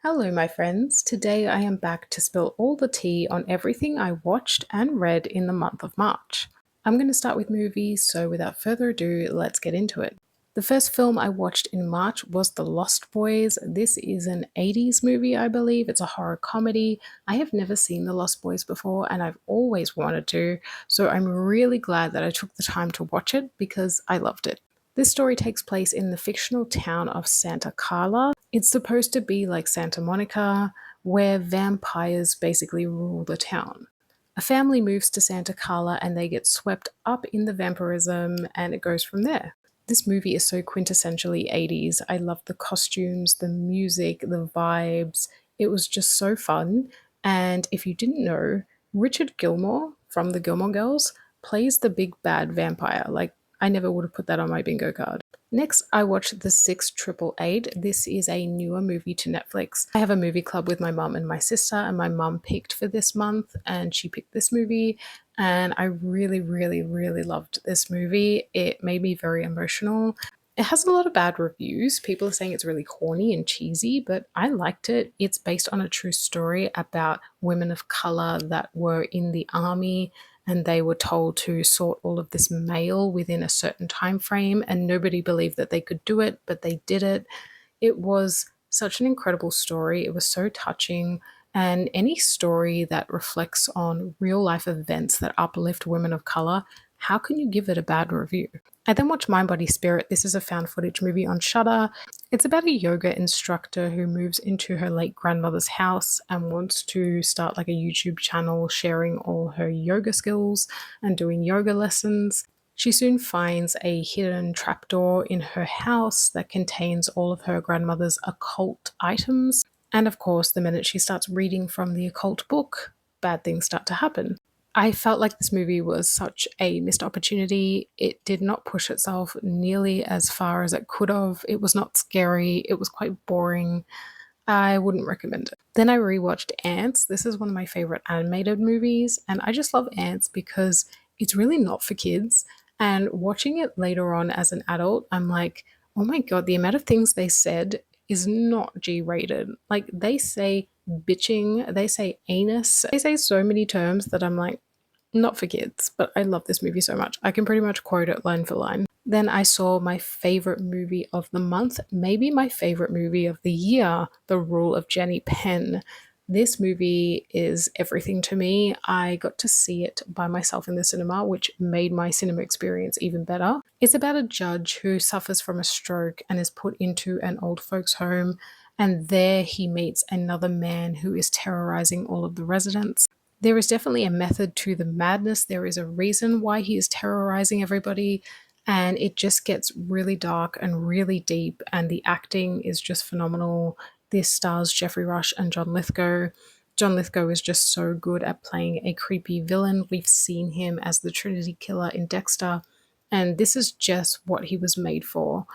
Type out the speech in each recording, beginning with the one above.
Hello, my friends. Today I am back to spill all the tea on everything I watched and read in the month of March. I'm going to start with movies, so without further ado, let's get into it. The first film I watched in March was The Lost Boys. This is an 80s movie, I believe. It's a horror comedy. I have never seen The Lost Boys before, and I've always wanted to, so I'm really glad that I took the time to watch it because I loved it. This story takes place in the fictional town of Santa Carla. It's supposed to be like Santa Monica, where vampires basically rule the town. A family moves to Santa Carla and they get swept up in the vampirism, and it goes from there. This movie is so quintessentially 80s. I love the costumes, the music, the vibes. It was just so fun. And if you didn't know, Richard Gilmore from the Gilmore Girls plays the big bad vampire. Like, I never would have put that on my bingo card. Next, I watched The 6888. This is a newer movie to Netflix. I have a movie club with my mum and my sister, and my mum picked for this month, and she picked this movie. And I really, really, really loved this movie. It made me very emotional. It has a lot of bad reviews. People are saying it's really corny and cheesy, but I liked it. It's based on a true story about women of color that were in the army and they were told to sort all of this mail within a certain time frame, and nobody believed that they could do it, but they did it. It was such an incredible story. It was so touching. And any story that reflects on real life events that uplift women of color, how can you give it a bad review? I then watched Mind Body Spirit. This is a found footage movie on Shudder. It's about a yoga instructor who moves into her late grandmother's house and wants to start like a YouTube channel sharing all her yoga skills and doing yoga lessons. She soon finds a hidden trapdoor in her house that contains all of her grandmother's occult items. And of course, the minute she starts reading from the occult book, bad things start to happen. I felt like this movie was such a missed opportunity. It did not push itself nearly as far as it could have. It was not scary. It was quite boring. I wouldn't recommend it. Then I rewatched Ants. This is one of my favorite animated movies, and I just love Ants because it's really not for kids. And watching it later on as an adult, I'm like, oh my god, the amount of things they said is not G rated. Like, they say bitching, they say anus, they say so many terms that I'm like, not for kids, but I love this movie so much. I can pretty much quote it line for line. Then I saw my favorite movie of the month, maybe my favorite movie of the year, The Rule of Jenny Penn. This movie is everything to me. I got to see it by myself in the cinema, which made my cinema experience even better. It's about a judge who suffers from a stroke and is put into an old folks' home, and there he meets another man who is terrorizing all of the residents. There is definitely a method to the madness. There is a reason why he is terrorizing everybody, and it just gets really dark and really deep, and the acting is just phenomenal. This stars Jeffrey Rush and John Lithgow. John Lithgow is just so good at playing a creepy villain. We've seen him as the Trinity Killer in Dexter, and this is just what he was made for.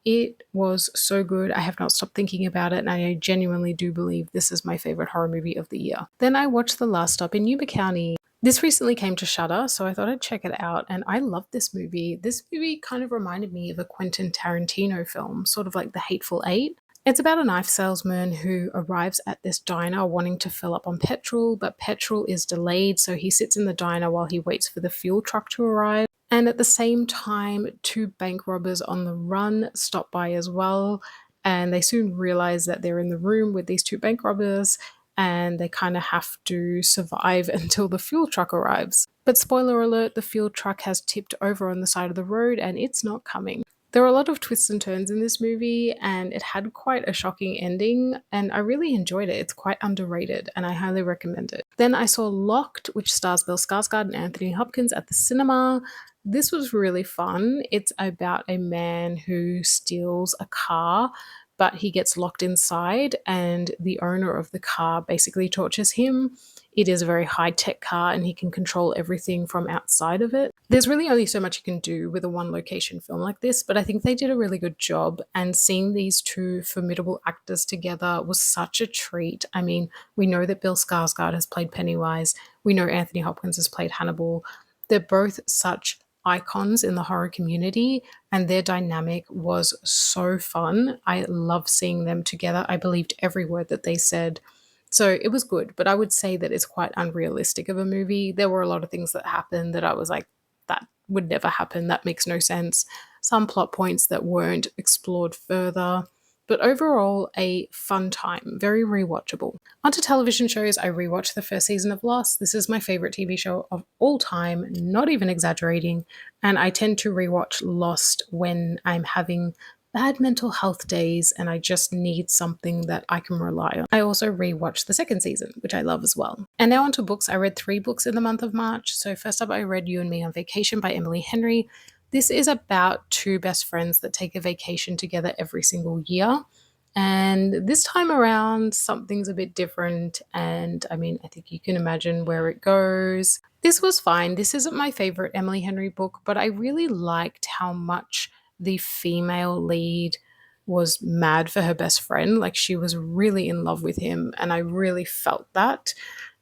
It was so good. I have not stopped thinking about it, and I genuinely do believe this is my favorite horror movie of the year. Then I watched The Last Stop in Yuba County. This recently came to Shudder, so I thought I'd check it out, and I love this movie. This movie kind of reminded me of a Quentin Tarantino film, sort of like The Hateful Eight. It's about a knife salesman who arrives at this diner wanting to fill up on petrol, but petrol is delayed, so he sits in the diner while he waits for the fuel truck to arrive. And at the same time, two bank robbers on the run stop by as well. And they soon realize that they're in the room with these two bank robbers and they kind of have to survive until the fuel truck arrives. But spoiler alert, the fuel truck has tipped over on the side of the road and it's not coming. There are a lot of twists and turns in this movie, and it had quite a shocking ending, and I really enjoyed it. It's quite underrated, and I highly recommend it. Then I saw Locked, which stars Bill Skarsgård and Anthony Hopkins at the cinema. This was really fun. It's about a man who steals a car, but he gets locked inside, and the owner of the car basically tortures him. It is a very high tech car, and he can control everything from outside of it. There's really only so much you can do with a one location film like this, but I think they did a really good job. And seeing these two formidable actors together was such a treat. I mean, we know that Bill Skarsgård has played Pennywise, we know Anthony Hopkins has played Hannibal. They're both such icons in the horror community, and their dynamic was so fun. I love seeing them together. I believed every word that they said. So it was good, but I would say that it's quite unrealistic of a movie. There were a lot of things that happened that I was like, that would never happen. That makes no sense. Some plot points that weren't explored further. But overall, a fun time, very rewatchable. Onto television shows, I rewatched the first season of Lost. This is my favorite TV show of all time, not even exaggerating. And I tend to rewatch Lost when I'm having bad mental health days and I just need something that I can rely on. I also rewatched the second season, which I love as well. And now onto books. I read 3 books in the month of March. So first up, I read You and Me on Vacation by Emily Henry. This is about 2 best friends that take a vacation together every single year. And this time around, something's a bit different. And I mean, I think you can imagine where it goes. This was fine. This isn't my favorite Emily Henry book, but I really liked how much the female lead was mad for her best friend. Like she was really in love with him. And I really felt that.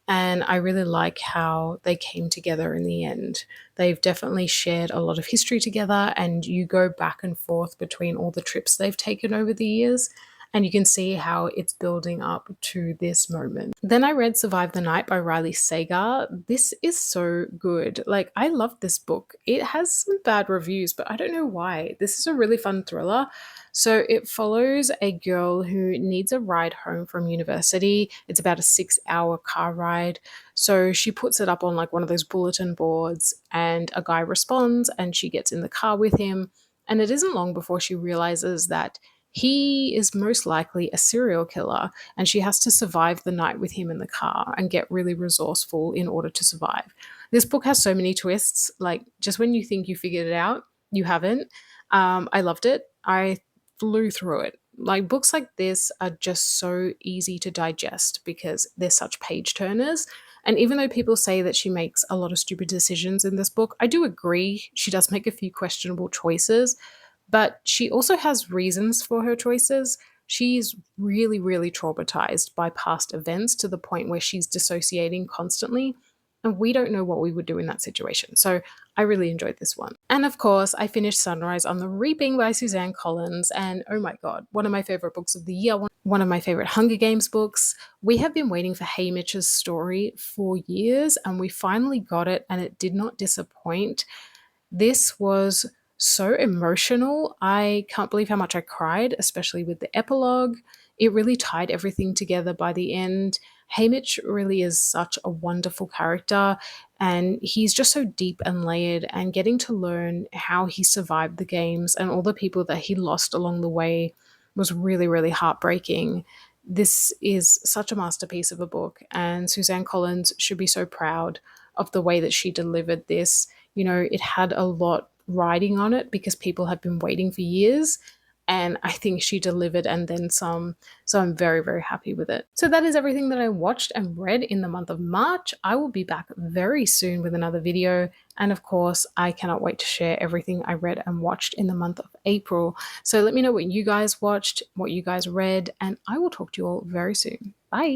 And I really like how they came together in the end. They've definitely shared a lot of history together, and you go back and forth between all the trips they've taken over the years, and you can see how it's building up to this moment. Then I read Survive the Night by Riley Sagar. This is so good. Like, I love this book. It has some bad reviews, but I don't know why. This is a really fun thriller. So it follows a girl who needs a ride home from university. It's about a 6-hour car ride. So she puts it up on like one of those bulletin boards, and a guy responds, and she gets in the car with him. And it isn't long before she realizes that he is most likely a serial killer, and she has to survive the night with him in the car and get really resourceful in order to survive. This book has so many twists. Like, just when you think you figured it out, you haven't. I loved it. I flew through it. Like, books like this are just so easy to digest because they're such page turners. And even though people say that she makes a lot of stupid decisions in this book, I do agree. She does make a few questionable choices, but she also has reasons for her choices. She's really, really traumatized by past events to the point where she's dissociating constantly. And we don't know what we would do in that situation. So I really enjoyed this one. And of course, I finished Sunrise on the Reaping by Suzanne Collins. And oh my God, one of my favorite books of the year, one of my favorite Hunger Games books. We have been waiting for Haymitch's story for years, and we finally got it, and it did not disappoint. This was so emotional. I can't believe how much I cried, especially with the epilogue. It really tied everything together by the end. Haymitch really is such a wonderful character, and he's just so deep and layered, and getting to learn how he survived the games and all the people that he lost along the way was really, really heartbreaking. This is such a masterpiece of a book, and Suzanne Collins should be so proud of the way that she delivered this. You know, it had a lot riding on it because people have been waiting for years. And I think she delivered and then some. So I'm very, very happy with it. So that is everything that I watched and read in the month of March. I will be back very soon with another video. And of course, I cannot wait to share everything I read and watched in the month of April. So let me know what you guys watched, what you guys read, and I will talk to you all very soon. Bye.